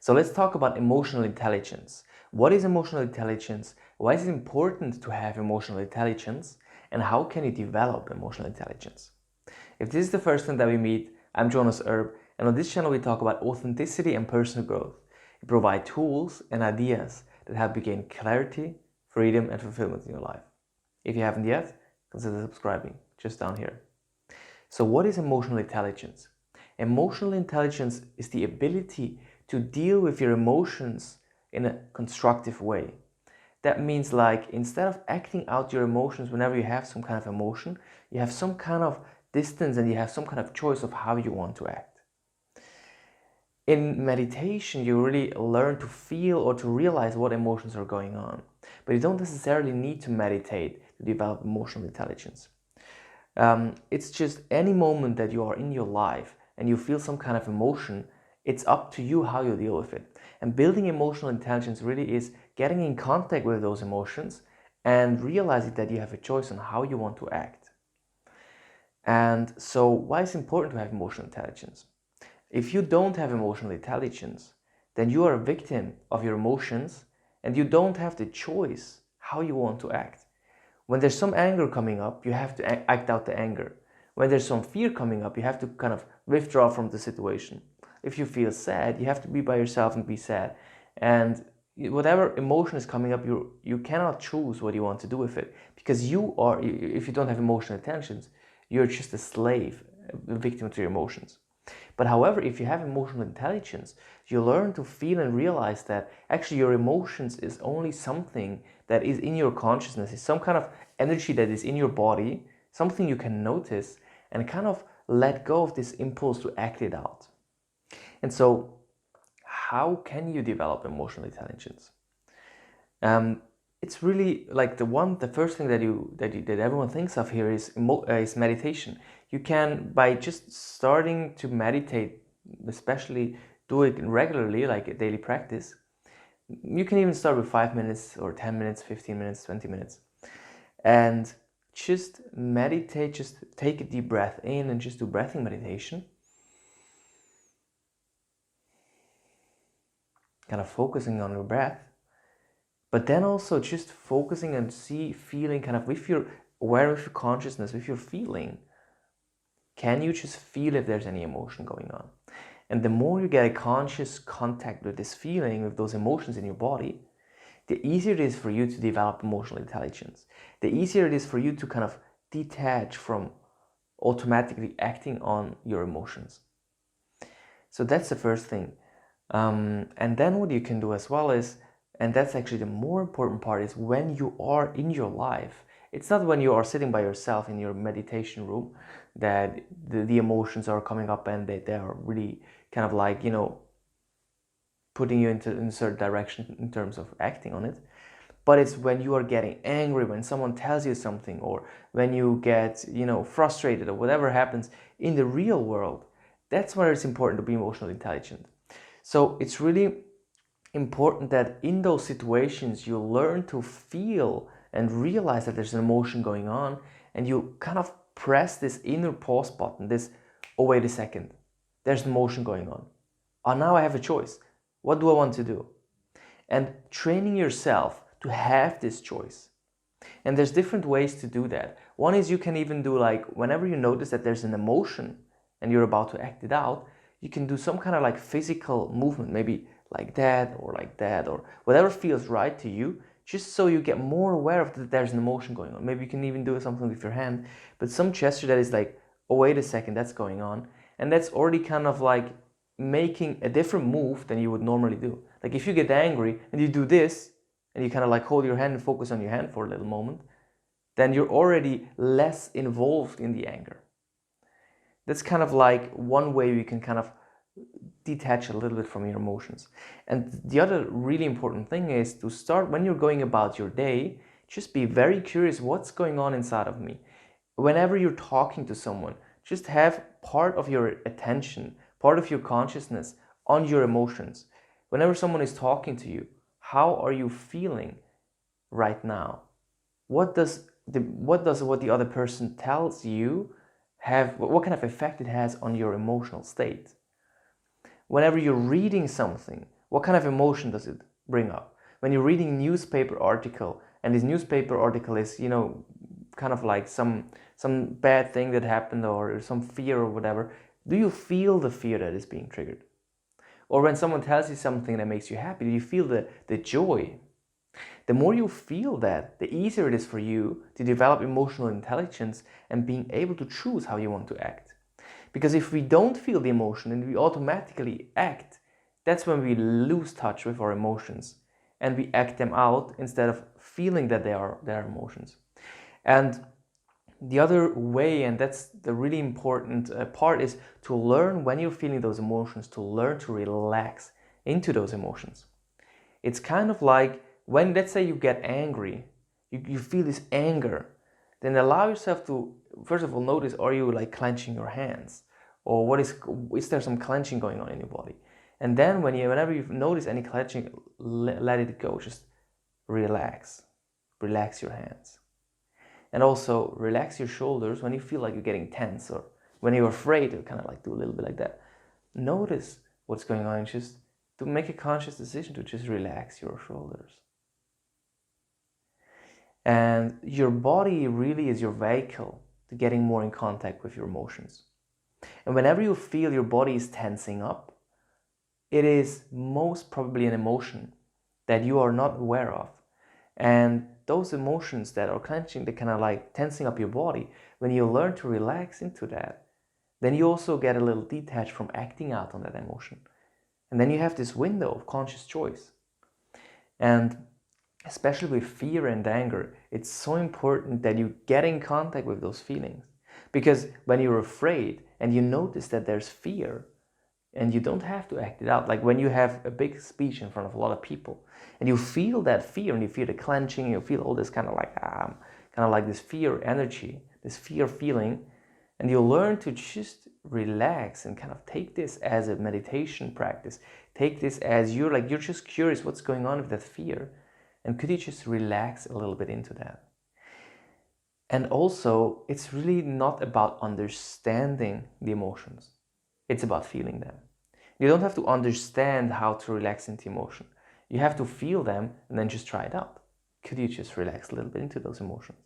So let's talk about emotional intelligence. What is emotional intelligence? Why is it important to have emotional intelligence? And how can you develop emotional intelligence? If this is the first time that we meet, I'm Jonas Erb, and on this channel we talk about authenticity and personal growth. We provide tools and ideas that help you gain clarity, freedom, and fulfillment in your life. If you haven't yet, consider subscribing, just down here. So what is emotional intelligence? Emotional intelligence is the ability to deal with your emotions in a constructive way. That means, like, instead of acting out your emotions whenever you have some kind of emotion, you have some kind of distance and you have some kind of choice of how you want to act. In meditation, you really learn to feel or to realize what emotions are going on. But you don't necessarily need to meditate to develop emotional intelligence. It's just any moment that you are in your life and you feel some kind of emotion, it's up to you how you deal with it. And building emotional intelligence really is getting in contact with those emotions and realizing that you have a choice on how you want to act. And so why is it important to have emotional intelligence? If you don't have emotional intelligence, then you are a victim of your emotions and you don't have the choice how you want to act. When there's some anger coming up, you have to act out the anger. When there's some fear coming up, you have to kind of withdraw from the situation. If you feel sad, you have to be by yourself and be sad. And whatever emotion is coming up, you cannot choose what you want to do with it. Because if you don't have emotional intelligence, you're just a slave, a victim to your emotions. But however, if you have emotional intelligence, you learn to feel and realize that actually your emotions is only something that is in your consciousness. It's some kind of energy that is in your body, something you can notice and kind of let go of this impulse to act it out. And so how can you develop emotional intelligence? It's really like the first thing that everyone thinks of here is meditation. You can, by just starting to meditate, especially do it regularly, like a daily practice. You can even start with 5 minutes or 10 minutes, 15 minutes, 20 minutes. And just meditate, just take a deep breath in and just do breathing meditation. Kind of focusing on your breath. But then also just focusing and feeling kind of with your awareness, with your consciousness, with your feeling. Can you just feel if there's any emotion going on? And the more you get a conscious contact with this feeling, with those emotions in your body, the easier it is for you to develop emotional intelligence. The easier it is for you to kind of detach from automatically acting on your emotions. So that's the first thing. And then what you can do as well is, and that's actually the more important part, is when you are in your life. It's not when you are sitting by yourself in your meditation room that the emotions are coming up and they are really kind of like, putting you in a certain direction in terms of acting on it. But it's when you are getting angry, when someone tells you something, or when you get, frustrated, or whatever happens in the real world. That's where it's important to be emotionally intelligent. So it's really important that in those situations you learn to feel and realize that there's an emotion going on, and you kind of press this inner pause button, oh wait a second, there's an emotion going on. Oh, now I have a choice. What do I want to do? And training yourself to have this choice. And there's different ways to do that. One is you can even do, like, whenever you notice that there's an emotion and you're about to act it out, you can do some kind of like physical movement, maybe like that or whatever feels right to you, just so you get more aware of that there's an emotion going on. Maybe you can even do something with your hand, but some gesture that is like, oh wait a second, that's going on. And that's already kind of like making a different move than you would normally do. Like if you get angry and you do this and you kind of like hold your hand and focus on your hand for a little moment, then you're already less involved in the anger. That's kind of like one way you can kind of detach a little bit from your emotions. And the other really important thing is to start, when you're going about your day, just be very curious, what's going on inside of me? Whenever you're talking to someone, just have part of your attention, part of your consciousness on your emotions. Whenever someone is talking to you, how are you feeling right now? What does what the other person tells you have, what kind of effect it has on your emotional state? Whenever you're reading something, What kind of emotion does it bring up? When you're reading a newspaper article, and this newspaper article is, kind of like some bad thing that happened, or some fear or whatever, do you feel the fear that is being triggered? Or when someone tells you something that makes you happy, do you feel the joy? The more you feel that, the easier it is for you to develop emotional intelligence and being able to choose how you want to act. Because if we don't feel the emotion and we automatically act, that's when we lose touch with our emotions and we act them out instead of feeling that they are emotions. And the other way, and that's the really important part, is to learn when you're feeling those emotions, to learn to relax into those emotions. It's kind of like when, let's say, you get angry, you feel this anger, then allow yourself to, first of all, notice, are you like clenching your hands? Or is there some clenching going on in your body? And then whenever you notice any clenching, let it go. Just relax. Relax your hands. And also relax your shoulders when you feel like you're getting tense, or when you're afraid, to kind of like do a little bit like that. Notice what's going on, and just to make a conscious decision to just relax your shoulders. And your body really is your vehicle to getting more in contact with your emotions. And whenever you feel your body is tensing up, it is most probably an emotion that you are not aware of. And those emotions that are clenching, they kind of like tensing up your body, when you learn to relax into that, then you also get a little detached from acting out on that emotion. And then you have this window of conscious choice. And especially with fear and anger, it's so important that you get in contact with those feelings. Because when you're afraid and you notice that there's fear, and you don't have to act it out, like when you have a big speech in front of a lot of people and you feel that fear, and you feel the clenching, you feel all this kind of like this fear energy, this fear feeling, and you learn to just relax and kind of take this as a meditation practice. Take this as you're just curious what's going on with that fear, and could you just relax a little bit into that? And also, it's really not about understanding the emotions. It's about feeling them. You don't have to understand how to relax into emotion. You have to feel them and then just try it out. Could you just relax a little bit into those emotions?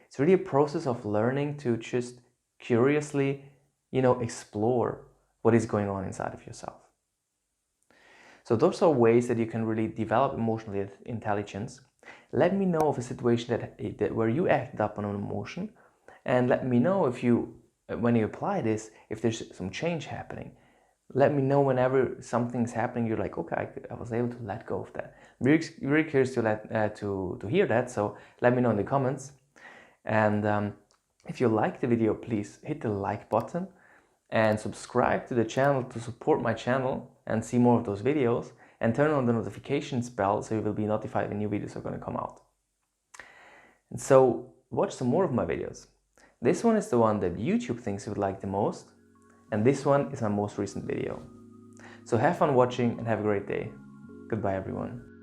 It's really a process of learning to just curiously, explore what is going on inside of yourself. So those are ways that you can really develop emotional intelligence. Let me know of a situation where you acted up on an emotion, and let me know if when you apply this, if there's some change happening. Let me know whenever something's happening, you're like, okay, I was able to let go of that. I'm really curious to hear that, so let me know in the comments. And if you like the video, please hit the like button and subscribe to the channel to support my channel and see more of those videos, and turn on the notifications bell so you will be notified when new videos are going to come out. And so watch some more of my videos. This one is the one that YouTube thinks you would like the most, and this one is my most recent video. So have fun watching and have a great day. Goodbye everyone.